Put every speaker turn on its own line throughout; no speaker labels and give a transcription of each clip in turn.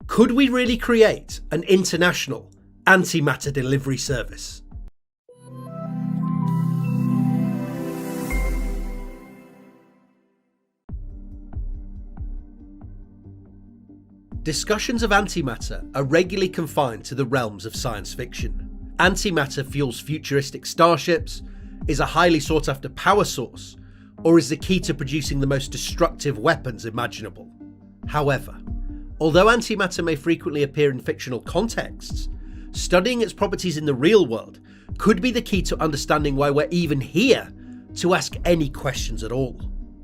Could we really create an international antimatter delivery service? Discussions of antimatter are regularly confined to the realms of science fiction. Antimatter fuels futuristic starships, is a highly sought after power source, or is the key to producing the most destructive weapons imaginable. However, although antimatter may frequently appear in fictional contexts, studying its properties in the real world could be the key to understanding why we're even here to ask any questions at all.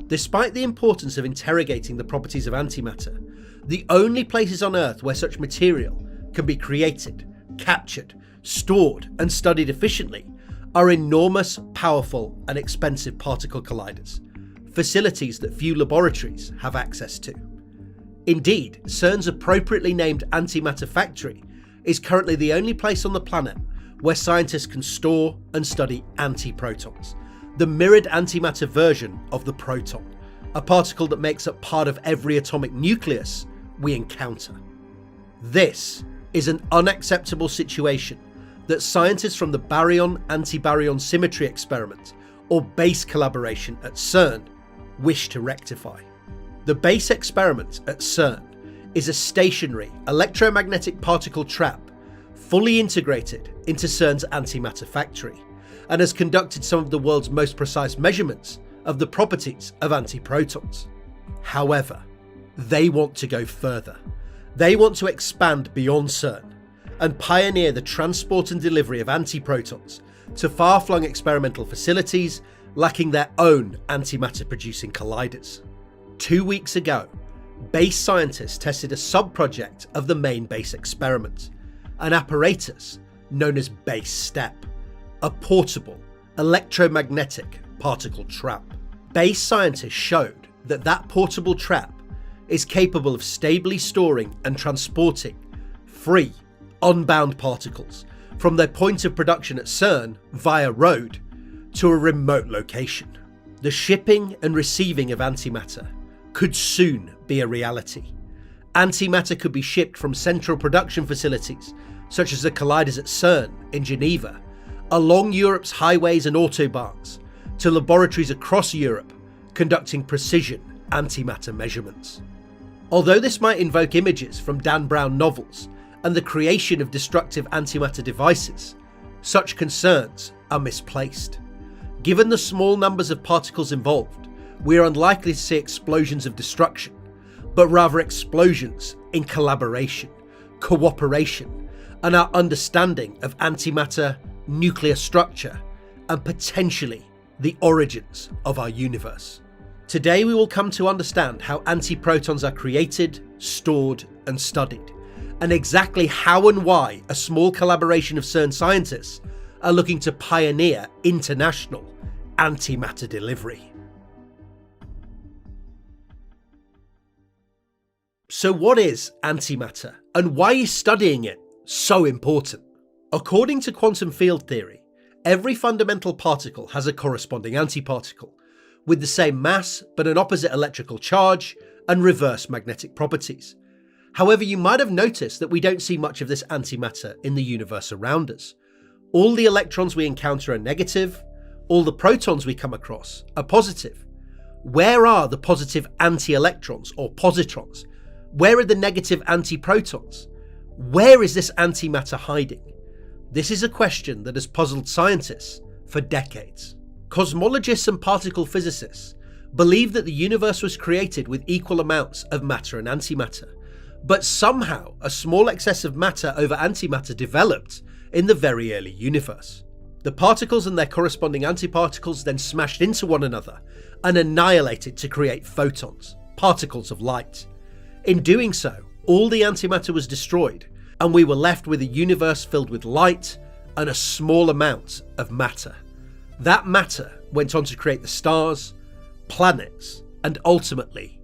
Despite the importance of interrogating the properties of antimatter, the only places on Earth where such material can be created, captured, stored and studied efficiently are enormous, powerful and expensive particle colliders, facilities that few laboratories have access to. Indeed, CERN's appropriately named Antimatter Factory is currently the only place on the planet where scientists can store and study anti-protons, the mirrored antimatter version of the proton, a particle that makes up part of every atomic nucleus we encounter. This is an unacceptable situation that scientists from the baryon-antibaryon symmetry experiment, or BASE collaboration at CERN, wish to rectify. The BASE experiment at CERN is a stationary electromagnetic particle trap fully integrated into CERN's antimatter factory, and has conducted some of the world's most precise measurements of the properties of antiprotons. However, they want to go further. They want to expand beyond CERN and pioneer the transport and delivery of antiprotons to far-flung experimental facilities lacking their own antimatter producing colliders. 2 weeks ago, BASE scientists tested a sub-project of the main BASE experiment, an apparatus known as BASE STEP, a portable electromagnetic particle trap. BASE scientists showed that that portable trap is capable of stably storing and transporting free, unbound particles from their point of production at CERN via road to a remote location. The shipping and receiving of antimatter could soon be a reality. Antimatter could be shipped from central production facilities, such as the colliders at CERN in Geneva, along Europe's highways and autobahns, to laboratories across Europe conducting precision antimatter measurements. Although this might invoke images from Dan Brown novels and the creation of destructive antimatter devices, such concerns are misplaced. Given the small numbers of particles involved, we are unlikely to see explosions of destruction, but rather explosions in collaboration, cooperation, and our understanding of antimatter, nuclear structure, and potentially the origins of our universe. Today we will come to understand how antiprotons are created, stored, and studied, and exactly how and why a small collaboration of CERN scientists are looking to pioneer international antimatter delivery. So what is antimatter, and why is studying it so important? According to quantum field theory, every fundamental particle has a corresponding antiparticle, with the same mass but an opposite electrical charge and reverse magnetic properties. However, you might have noticed that we don't see much of this antimatter in the universe around us. All the electrons we encounter are negative, all the protons we come across are positive. Where are the positive anti-electrons or positrons? Where are the negative anti-protons? Where is this antimatter hiding? This is a question that has puzzled scientists for decades. Cosmologists and particle physicists believe that the universe was created with equal amounts of matter and antimatter, but somehow a small excess of matter over antimatter developed in the very early universe. The particles and their corresponding antiparticles then smashed into one another and annihilated to create photons, particles of light. In doing so, all the antimatter was destroyed, and we were left with a universe filled with light and a small amount of matter. That matter went on to create the stars, planets, and ultimately,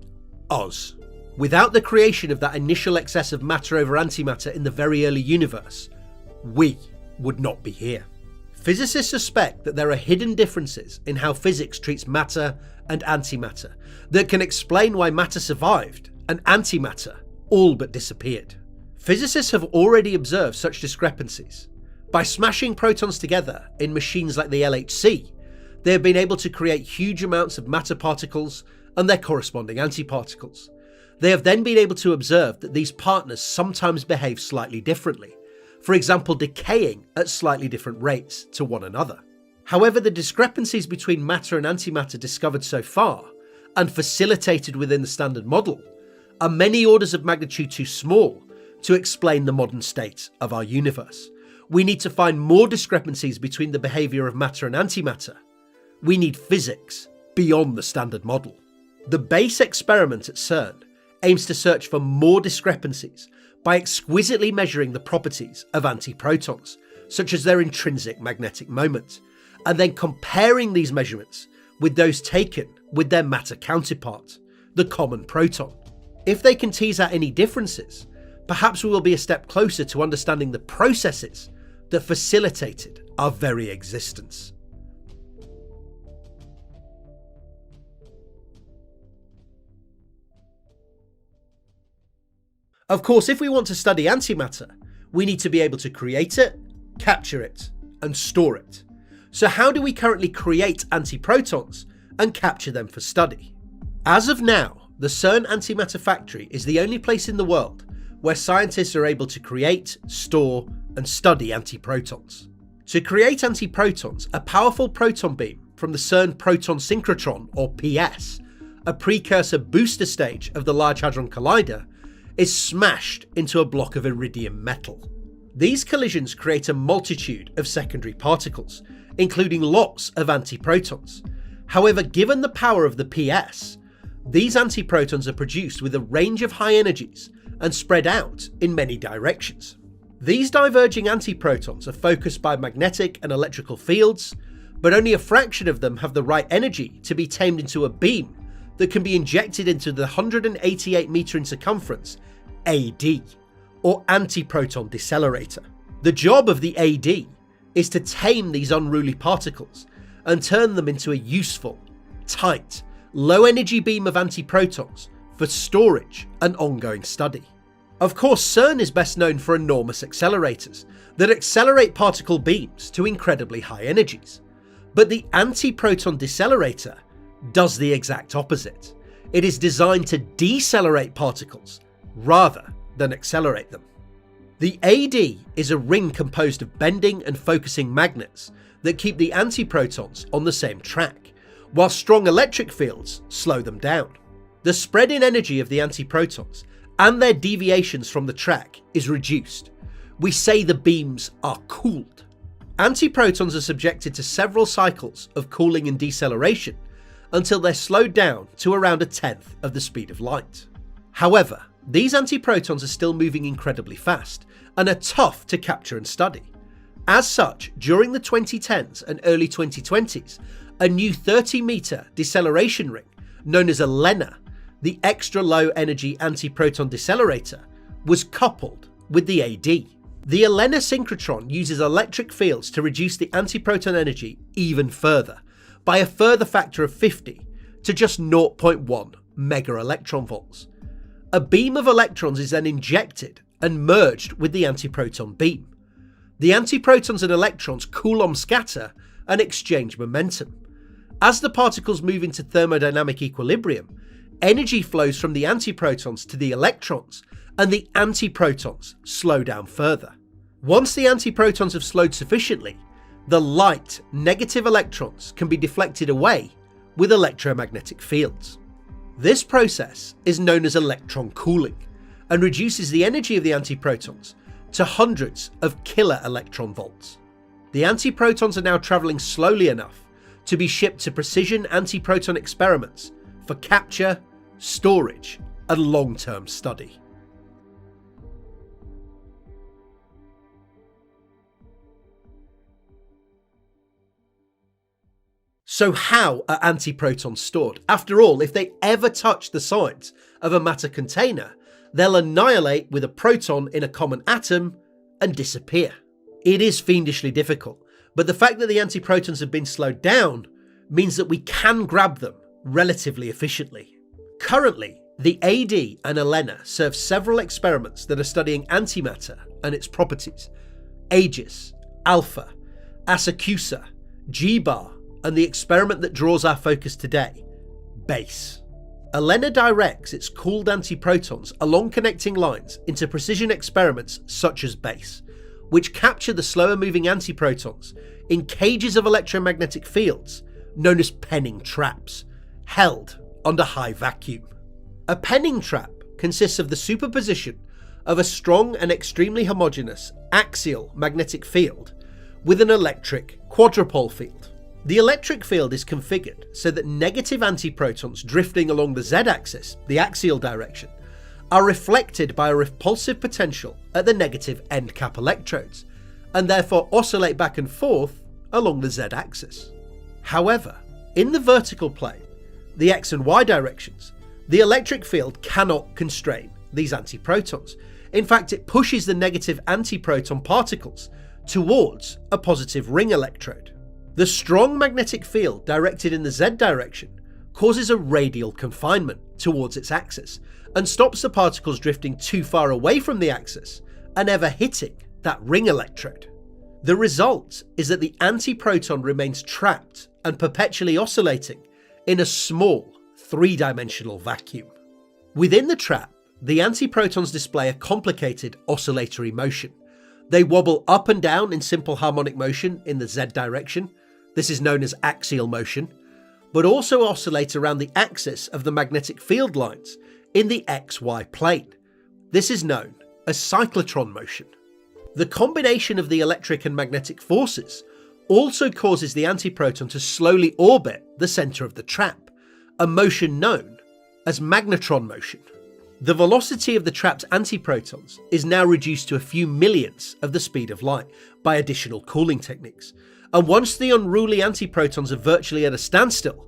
us. Without the creation of that initial excess of matter over antimatter in the very early universe, we would not be here. Physicists suspect that there are hidden differences in how physics treats matter and antimatter that can explain why matter survived and antimatter all but disappeared. Physicists have already observed such discrepancies. By smashing protons together in machines like the LHC, they have been able to create huge amounts of matter particles and their corresponding antiparticles. They have then been able to observe that these partners sometimes behave slightly differently, for example decaying at slightly different rates to one another. However, the discrepancies between matter and antimatter discovered so far, and facilitated within the standard model, are many orders of magnitude too small to explain the modern state of our universe. We need to find more discrepancies between the behaviour of matter and antimatter. We need physics beyond the standard model. The base experiment at CERN aims to search for more discrepancies by exquisitely measuring the properties of antiprotons, such as their intrinsic magnetic moment, and then comparing these measurements with those taken with their matter counterpart, the common proton. If they can tease out any differences, perhaps we will be a step closer to understanding the processes that facilitated our very existence. Of course, if we want to study antimatter, we need to be able to create it, capture it, and store it. So how do we currently create antiprotons and capture them for study? As of now, the CERN Antimatter Factory is the only place in the world where scientists are able to create, store, and study antiprotons. To create antiprotons, a powerful proton beam from the CERN Proton Synchrotron, or PS, a precursor booster stage of the Large Hadron Collider, is smashed into a block of iridium metal. These collisions create a multitude of secondary particles, including lots of antiprotons. However, given the power of the PS, these antiprotons are produced with a range of high energies and spread out in many directions. These diverging antiprotons are focused by magnetic and electrical fields, but only a fraction of them have the right energy to be tamed into a beam that can be injected into the 188 meter in circumference AD, or antiproton decelerator. The job of the AD is to tame these unruly particles and turn them into a useful, tight, low energy beam of antiprotons for storage and ongoing study. Of course, CERN is best known for enormous accelerators that accelerate particle beams to incredibly high energies. But the antiproton decelerator does the exact opposite. It is designed to decelerate particles rather than accelerate them. The AD is a ring composed of bending and focusing magnets that keep the antiprotons on the same track, while strong electric fields slow them down. The spread in energy of the antiprotons and their deviations from the track is reduced. We say the beams are cooled. Antiprotons are subjected to several cycles of cooling and deceleration until they're slowed down to around 1/10 of the speed of light. However, these antiprotons are still moving incredibly fast and are tough to capture and study. As such, during the 2010s and early 2020s, a new 30-meter deceleration ring, known as a LENA, the extra low energy antiproton decelerator, was coupled with the AD. The ELENA synchrotron uses electric fields to reduce the antiproton energy even further, by a further factor of 50 to just 0.1 mega electron volts. A beam of electrons is then injected and merged with the antiproton beam. The antiprotons and electrons Coulomb scatter and exchange momentum. As the particles move into thermodynamic equilibrium, energy flows from the antiprotons to the electrons, and the antiprotons slow down further. Once the antiprotons have slowed sufficiently, the light, negative electrons can be deflected away with electromagnetic fields. This process is known as electron cooling and reduces the energy of the antiprotons to hundreds of killer electron volts. The antiprotons are now travelling slowly enough to be shipped to precision antiproton experiments for capture, storage, and long-term study. So how are antiprotons stored? After all, if they ever touch the sides of a matter container, they'll annihilate with a proton in a common atom and disappear. It is fiendishly difficult, but the fact that the antiprotons have been slowed down means that we can grab them relatively efficiently. Currently, The AD and ELENA serve several experiments that are studying antimatter and its properties: Aegis, Alpha, Asakusa, G-bar, and the experiment that draws our focus today, BASE. ELENA directs its cooled antiprotons along connecting lines into precision experiments such as BASE, which capture the slower moving antiprotons in cages of electromagnetic fields known as penning traps, held under high vacuum. A penning trap consists of the superposition of a strong and extremely homogeneous axial magnetic field with an electric quadrupole field. The electric field is configured so that negative antiprotons drifting along the z-axis, the axial direction, are reflected by a repulsive potential at the negative end cap electrodes, and therefore oscillate back and forth along the z-axis. However, in the vertical plane, the x and y directions, the electric field cannot constrain these antiprotons. In fact, it pushes the negative antiproton particles towards a positive ring electrode. The strong magnetic field directed in the z direction causes a radial confinement towards its axis and stops the particles drifting too far away from the axis and ever hitting that ring electrode. The result is that the antiproton remains trapped and perpetually oscillating in a small three-dimensional vacuum. Within the trap, the antiprotons display a complicated oscillatory motion. They wobble up and down in simple harmonic motion in the z direction. This is known as axial motion, but also oscillate around the axis of the magnetic field lines in the xy plane. This is known as cyclotron motion. The combination of the electric and magnetic forces also causes the antiproton to slowly orbit the center of the trap, a motion known as magnetron motion. The velocity of the trapped antiprotons is now reduced to a few millionths of the speed of light by additional cooling techniques, and once the unruly antiprotons are virtually at a standstill,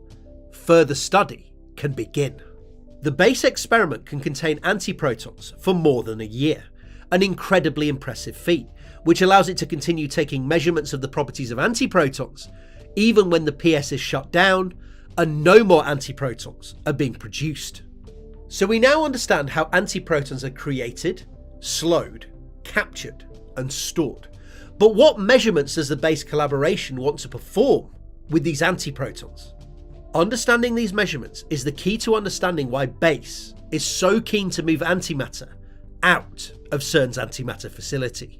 further study can begin. The BASE experiment can contain antiprotons for more than a year, an incredibly impressive feat, which allows it to continue taking measurements of the properties of antiprotons, even when the PS is shut down and no more antiprotons are being produced. So we now understand how antiprotons are created, slowed, captured, and stored. But what measurements does the BASE collaboration want to perform with these antiprotons? Understanding these measurements is the key to understanding why BASE is so keen to move antimatter out of CERN's antimatter facility.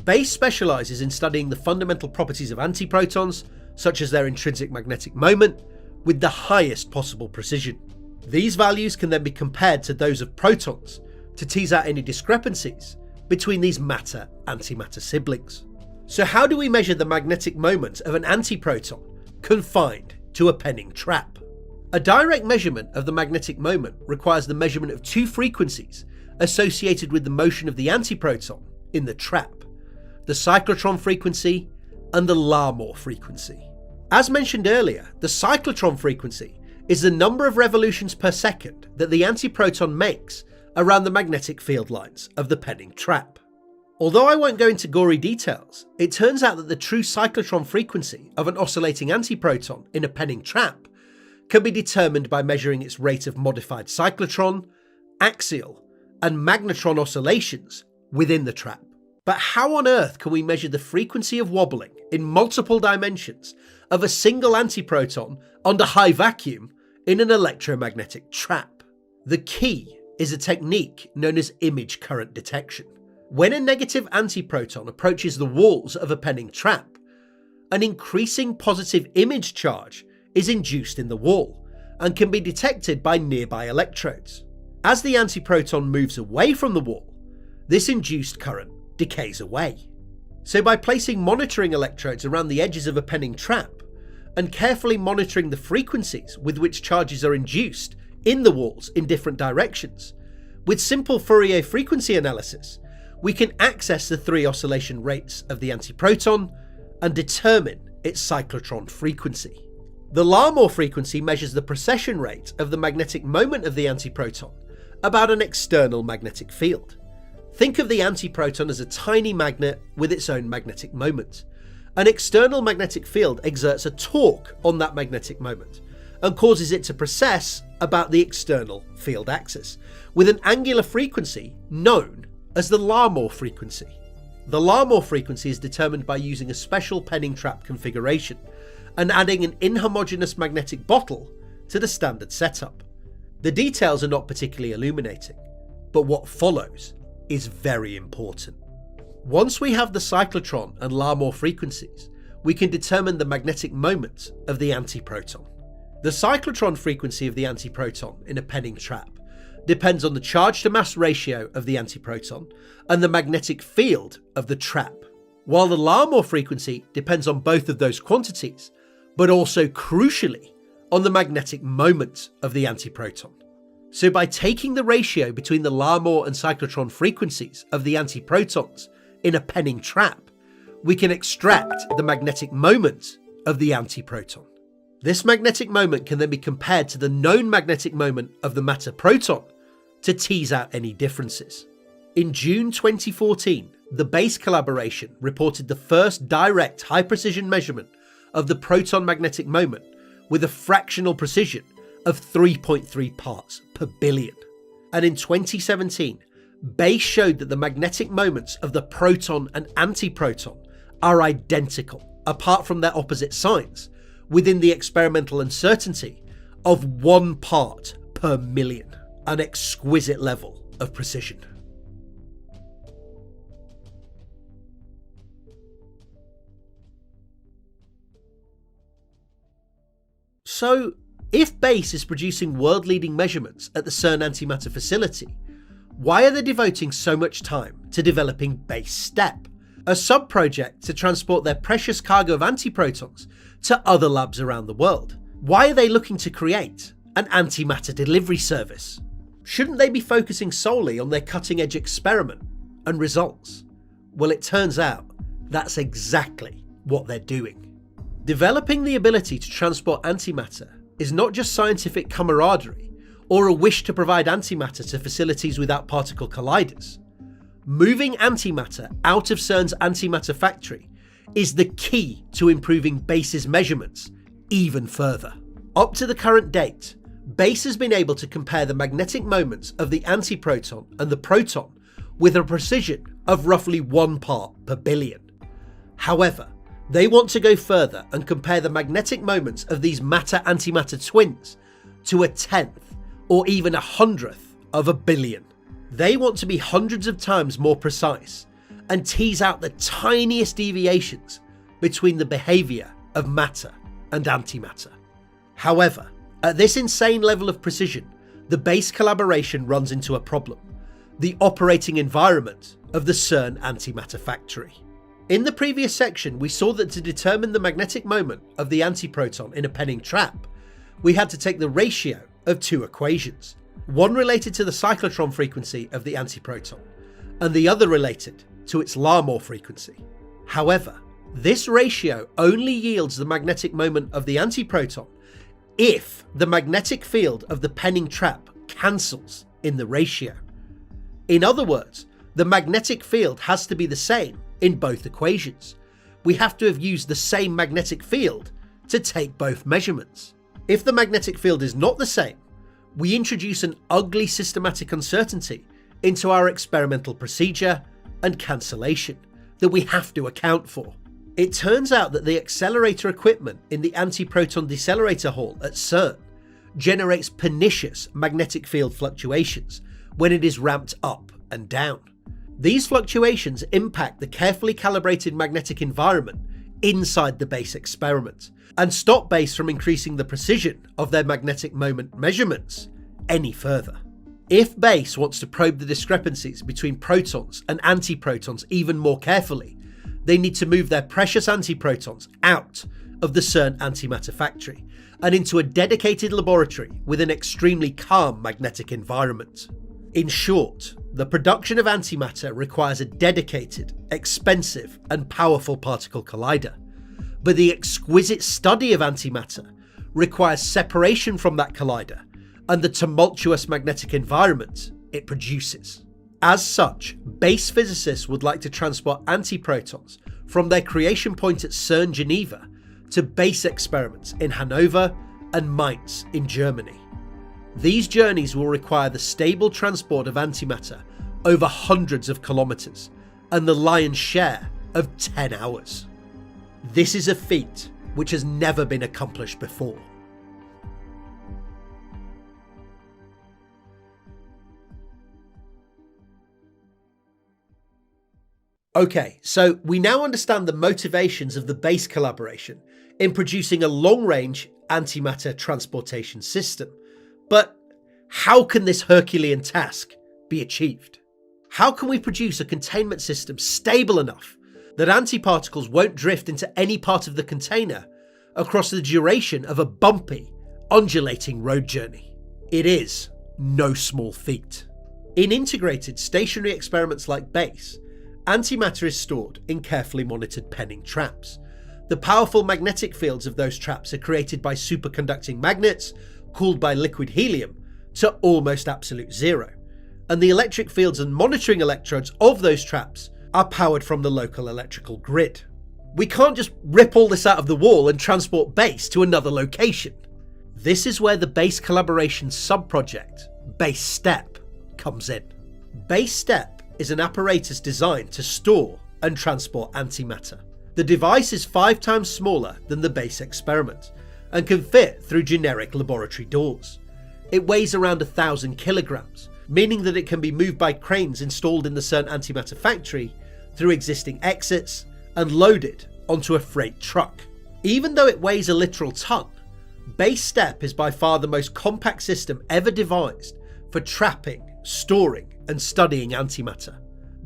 BASE specialises in studying the fundamental properties of antiprotons, such as their intrinsic magnetic moment, with the highest possible precision. These values can then be compared to those of protons to tease out any discrepancies between these matter-antimatter siblings. So how do we measure the magnetic moment of an antiproton confined to a penning trap? A direct measurement of the magnetic moment requires the measurement of two frequencies associated with the motion of the antiproton in the trap: the cyclotron frequency and the Larmor frequency. As mentioned earlier, the cyclotron frequency is the number of revolutions per second that the antiproton makes around the magnetic field lines of the penning trap. Although I won't go into gory details, it turns out that the true cyclotron frequency of an oscillating antiproton in a penning trap can be determined by measuring its rate of modified cyclotron, axial, and magnetron oscillations within the trap. But how on earth can we measure the frequency of wobbling in multiple dimensions of a single antiproton under high vacuum in an electromagnetic trap? The key is a technique known as image current detection. When a negative antiproton approaches the walls of a penning trap, an increasing positive image charge is induced in the wall and can be detected by nearby electrodes. As the antiproton moves away from the wall, this induced current decays away. So by placing monitoring electrodes around the edges of a penning trap and carefully monitoring the frequencies with which charges are induced in the walls in different directions, with simple Fourier frequency analysis, we can access the three oscillation rates of the antiproton and determine its cyclotron frequency. The Larmor frequency measures the precession rate of the magnetic moment of the antiproton about an external magnetic field. Think of the antiproton as a tiny magnet with its own magnetic moment. An external magnetic field exerts a torque on that magnetic moment, and causes it to precess about the external field axis, with an angular frequency known as the Larmor frequency. The Larmor frequency is determined by using a special penning trap configuration and adding an inhomogeneous magnetic bottle to the standard setup. The details are not particularly illuminating, but what follows is very important. Once we have the cyclotron and Larmor frequencies, we can determine the magnetic moment of the antiproton. The cyclotron frequency of the antiproton in a penning trap depends on the charge to mass ratio of the antiproton and the magnetic field of the trap, while the Larmor frequency depends on both of those quantities, but also crucially on the magnetic moment of the antiproton. So by taking the ratio between the Larmor and cyclotron frequencies of the antiprotons in a penning trap, we can extract the magnetic moment of the antiproton. This magnetic moment can then be compared to the known magnetic moment of the matter proton to tease out any differences. In June 2014, the BASE collaboration reported the first direct high-precision measurement of the proton magnetic moment with a fractional precision of 3.3 parts per billion. And in 2017, BASE showed that the magnetic moments of the proton and antiproton are identical, apart from their opposite signs, within the experimental uncertainty of 1 part per million, an exquisite level of precision. So, if BASE is producing world-leading measurements at the CERN Antimatter facility, why are they devoting so much time to developing BASE STEP, a sub-project to transport their precious cargo of antiprotons to other labs around the world? Why are they looking to create an antimatter delivery service? Shouldn't they be focusing solely on their cutting-edge experiment and results? Well, it turns out that's exactly what they're doing. Developing the ability to transport antimatter is not just scientific camaraderie or a wish to provide antimatter to facilities without particle colliders. Moving antimatter out of CERN's antimatter factory is the key to improving BASE's measurements even further. Up to the current date, BASE has been able to compare the magnetic moments of the antiproton and the proton with a precision of roughly 1 part per billion. However, they want to go further and compare the magnetic moments of these matter-antimatter twins to 1/10 or even 100th of a billion. They want to be hundreds of times more precise and tease out the tiniest deviations between the behaviour of matter and antimatter. However, at this insane level of precision, the BASE collaboration runs into a problem: the operating environment of the CERN Antimatter factory. In the previous section, we saw that to determine the magnetic moment of the antiproton in a penning trap, we had to take the ratio of 2 equations, one related to the cyclotron frequency of the antiproton, and the other related to its Larmor frequency. However, this ratio only yields the magnetic moment of the antiproton if the magnetic field of the penning trap cancels in the ratio. In other words, the magnetic field has to be the same in both equations. We have to have used the same magnetic field to take both measurements. If the magnetic field is not the same, we introduce an ugly systematic uncertainty into our experimental procedure and cancellation that we have to account for. It turns out that the accelerator equipment in the antiproton decelerator hall at CERN generates pernicious magnetic field fluctuations when it is ramped up and down. These fluctuations impact the carefully calibrated magnetic environment inside the BASE experiment and stop BASE from increasing the precision of their magnetic moment measurements any further. If BASE wants to probe the discrepancies between protons and antiprotons even more carefully, they need to move their precious antiprotons out of the CERN Antimatter factory and into a dedicated laboratory with an extremely calm magnetic environment. In short, the production of antimatter requires a dedicated, expensive, and powerful particle collider, but the exquisite study of antimatter requires separation from that collider and the tumultuous magnetic environment it produces. As such, BASE physicists would like to transport antiprotons from their creation point at CERN Geneva to BASE experiments in Hanover and Mainz in Germany. These journeys will require the stable transport of antimatter over hundreds of kilometers and the lion's share of 10 hours. This is a feat which has never been accomplished before. Okay, so we now understand the motivations of the BASE collaboration in producing a long-range antimatter transportation system. But how can this Herculean task be achieved? How can we produce a containment system stable enough that antiparticles won't drift into any part of the container across the duration of a bumpy, undulating road journey? It is no small feat. In integrated stationary experiments like BASE, antimatter is stored in carefully monitored penning traps. The powerful magnetic fields of those traps are created by superconducting magnets cooled by liquid helium to almost absolute zero, and the electric fields and monitoring electrodes of those traps are powered from the local electrical grid. We can't just rip all this out of the wall and transport BASE to another location. This is where the BASE collaboration sub-project, BASE STEP, comes in. BASE STEP is an apparatus designed to store and transport antimatter. The device is 5 times smaller than the BASE experiment and can fit through generic laboratory doors. It weighs around 1,000 kilograms, meaning that it can be moved by cranes installed in the CERN Antimatter factory through existing exits and loaded onto a freight truck. Even though it weighs a literal ton, BASE STEP is by far the most compact system ever devised for trapping, storing and studying antimatter.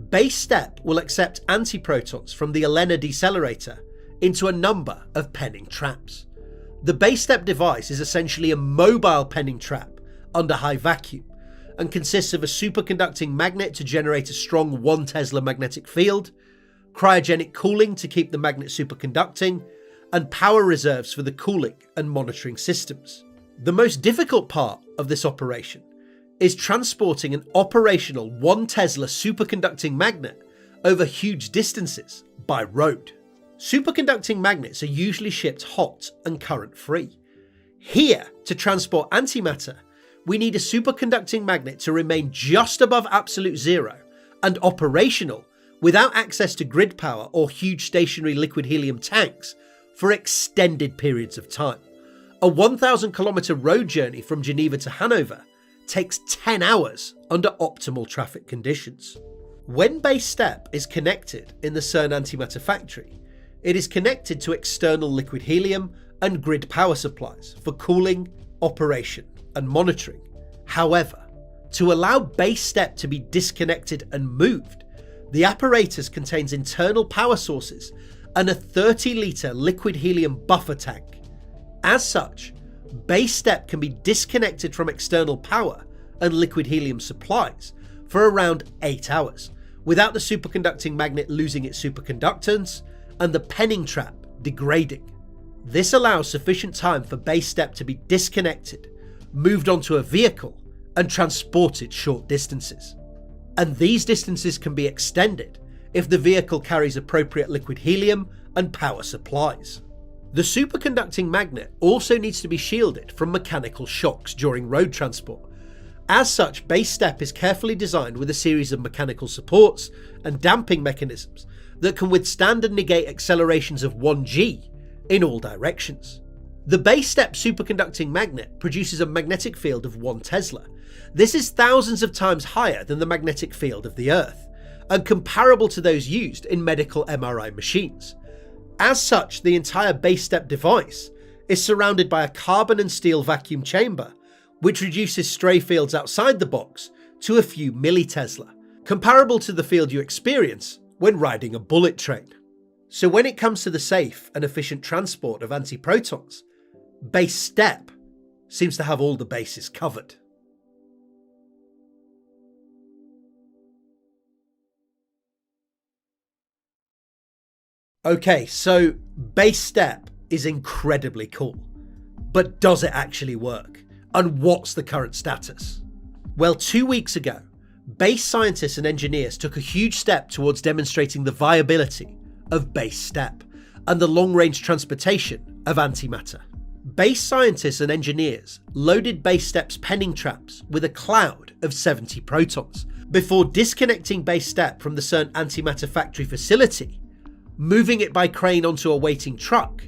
BASE STEP will accept anti-protons from the Elena decelerator into a number of penning traps. The BASE STEP device is essentially a mobile penning trap under high vacuum and consists of a superconducting magnet to generate a strong 1 Tesla magnetic field, cryogenic cooling to keep the magnet superconducting, and power reserves for the cooling and monitoring systems. The most difficult part of this operation is transporting an operational 1 Tesla superconducting magnet over huge distances by road. Superconducting magnets are usually shipped hot and current-free. Here, to transport antimatter, we need a superconducting magnet to remain just above absolute zero and operational without access to grid power or huge stationary liquid helium tanks for extended periods of time. A 1,000 kilometer road journey from Geneva to Hanover takes 10 hours under optimal traffic conditions. When BASE STEP is connected in the CERN Antimatter factory, it is connected to external liquid helium and grid power supplies for cooling, operation and monitoring. However, to allow BASE STEP to be disconnected and moved, the apparatus contains internal power sources and a 30-litre liquid helium buffer tank. As such, BASE STEP can be disconnected from external power and liquid helium supplies for around 8 hours, without the superconducting magnet losing its superconductance and the penning trap degrading. This allows sufficient time for BASE STEP to be disconnected, moved onto a vehicle and transported short distances. And these distances can be extended if the vehicle carries appropriate liquid helium and power supplies. The superconducting magnet also needs to be shielded from mechanical shocks during road transport. As such, BASE STEP is carefully designed with a series of mechanical supports and damping mechanisms that can withstand and negate accelerations of 1g in all directions. The BASE STEP superconducting magnet produces a magnetic field of 1 Tesla. This is thousands of times higher than the magnetic field of the Earth, and comparable to those used in medical MRI machines. As such, the entire BASE STEP device is surrounded by a carbon and steel vacuum chamber, which reduces stray fields outside the box to a few millitesla, comparable to the field you experience when riding a bullet train. So when it comes to the safe and efficient transport of antiprotons, BASE STEP seems to have all the bases covered. Okay, so BASE STEP is incredibly cool, but does it actually work? And what's the current status? Well, 2 weeks ago, BASE scientists and engineers took a huge step towards demonstrating the viability of BASE STEP and the long-range transportation of antimatter. Base scientists and engineers loaded Base Step's penning traps with a cloud of 70 protons before disconnecting Base Step from the CERN Antimatter factory facility, moving it by crane onto a waiting truck,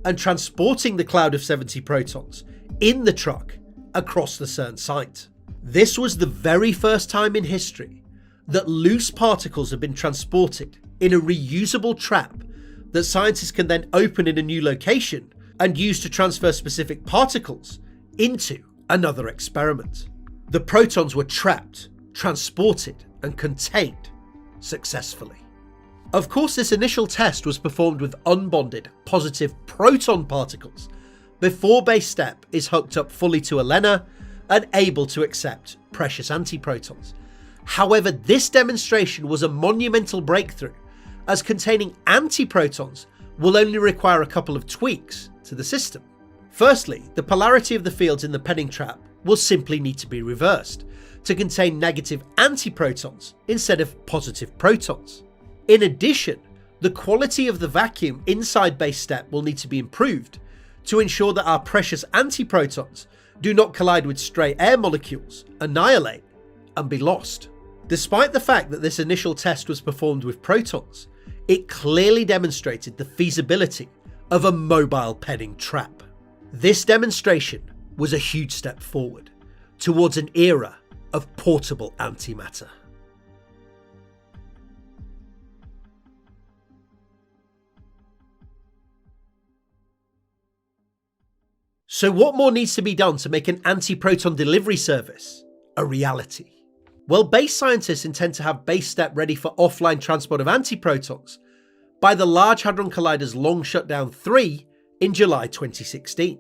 and transporting the cloud of 70 protons in the truck across the CERN site. This was the very first time in history that loose particles have been transported in a reusable trap that scientists can then open in a new location and use to transfer specific particles into another experiment. The protons were trapped, transported, and contained successfully. Of course, this initial test was performed with unbonded positive proton particles before Base Step is hooked up fully to ELENA and able to accept precious antiprotons. However, this demonstration was a monumental breakthrough, as containing antiprotons will only require a couple of tweaks to the system. Firstly, the polarity of the fields in the penning trap will simply need to be reversed to contain negative antiprotons instead of positive protons. In addition, the quality of the vacuum inside Base Step will need to be improved to ensure that our precious antiprotons do not collide with stray air molecules, annihilate, and be lost. Despite the fact that this initial test was performed with protons, it clearly demonstrated the feasibility of a mobile penning trap. This demonstration was a huge step forward towards an era of portable antimatter. So what more needs to be done to make an anti-proton delivery service a reality? Well, Base scientists intend to have Base Step ready for offline transport of antiprotons by the Large Hadron Collider's Long Shutdown 3 in July 2016.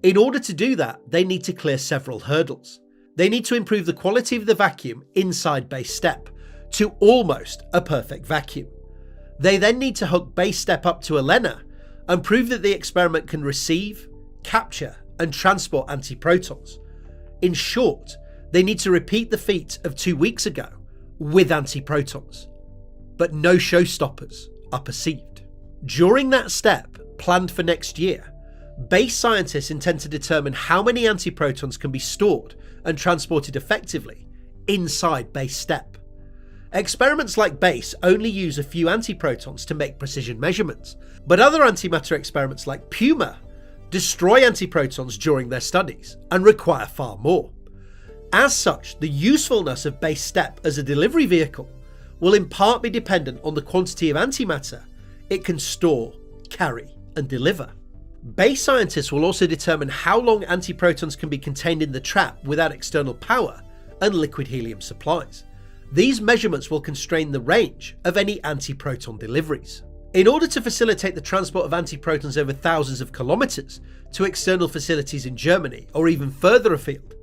In order to do that, they need to clear several hurdles. They need to improve the quality of the vacuum inside Base Step to almost a perfect vacuum. They then need to hook Base Step up to ELENA and prove that the experiment can receive, capture, and transport antiprotons. In short, they need to repeat the feat of 2 weeks ago with antiprotons. But no showstoppers are perceived. During that step, planned for next year, Base scientists intend to determine how many antiprotons can be stored and transported effectively inside Base Step. Experiments like Base only use a few antiprotons to make precision measurements, but other antimatter experiments like Puma destroy antiprotons during their studies and require far more. As such, the usefulness of Base Step as a delivery vehicle will in part be dependent on the quantity of antimatter it can store, carry, and deliver. Base scientists will also determine how long antiprotons can be contained in the trap without external power and liquid helium supplies. These measurements will constrain the range of any antiproton deliveries. In order to facilitate the transport of antiprotons over thousands of kilometers to external facilities in Germany or even further afield,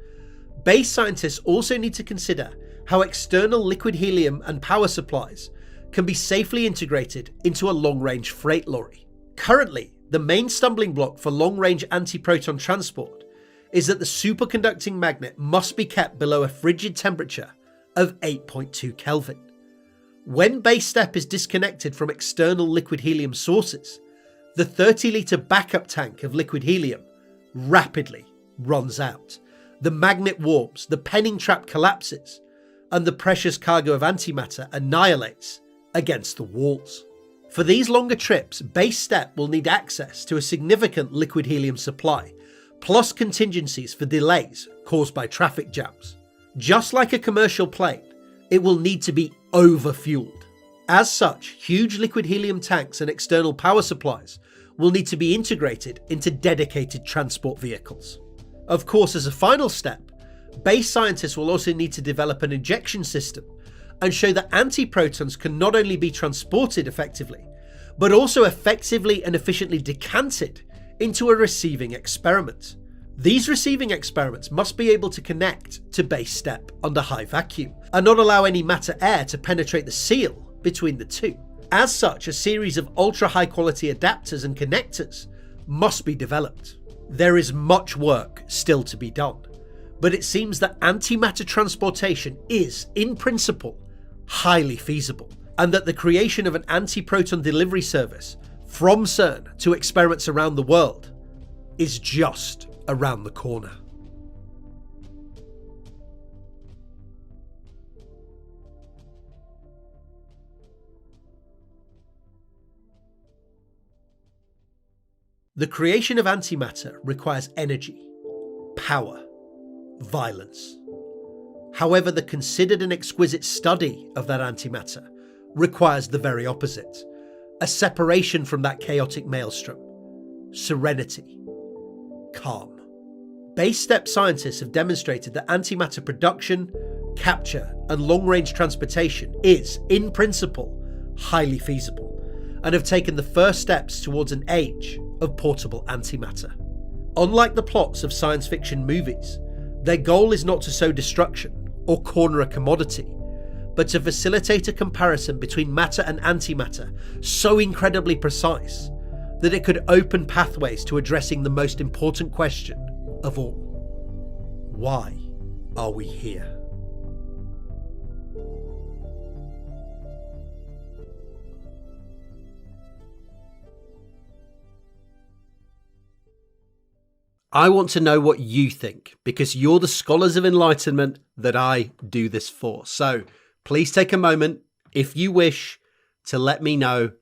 Base scientists also need to consider how external liquid helium and power supplies can be safely integrated into a long-range freight lorry. Currently, the main stumbling block for long-range antiproton transport is that the superconducting magnet must be kept below a frigid temperature of 8.2 Kelvin. When Base Step is disconnected from external liquid helium sources, the 30-litre backup tank of liquid helium rapidly runs out. The magnet warps, the penning trap collapses, and the precious cargo of antimatter annihilates against the walls. For these longer trips, Base Step will need access to a significant liquid helium supply, plus contingencies for delays caused by traffic jams. Just like a commercial plane, it will need to be overfueled. As such, huge liquid helium tanks and external power supplies will need to be integrated into dedicated transport vehicles. Of course, as a final step, Base scientists will also need to develop an injection system and show that antiprotons can not only be transported effectively, but also effectively and efficiently decanted into a receiving experiment. These receiving experiments must be able to connect to Base Step under high vacuum and not allow any matter air to penetrate the seal between the two. As such, a series of ultra high quality adapters and connectors must be developed. There is much work still to be done, but it seems that antimatter transportation is, in principle, highly feasible, and that the creation of an anti-proton delivery service from CERN to experiments around the world is just around the corner. The creation of antimatter requires energy, power, violence. However, the considered and exquisite study of that antimatter requires the very opposite: a separation from that chaotic maelstrom, serenity, calm. Base step scientists have demonstrated that antimatter production, capture, and long-range transportation is, in principle, highly feasible, and have taken the first steps towards an age of portable antimatter. Unlike the plots of science fiction movies, their goal is not to sow destruction or corner a commodity, but to facilitate a comparison between matter and antimatter so incredibly precise that it could open pathways to addressing the most important question of all: why are we here? I want to know what you think, because you're the scholars of enlightenment that I do this for. So please take a moment, if you wish, to let me know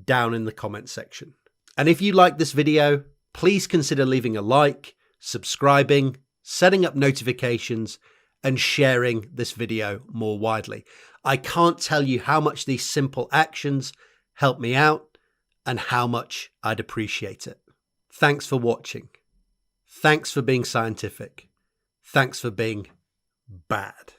down in the comment section. And if you like this video, please consider leaving a like, subscribing, setting up notifications, and sharing this video more widely. I can't tell you how much these simple actions help me out and how much I'd appreciate it. Thanks for watching. Thanks for being scientific. Thanks for being bad.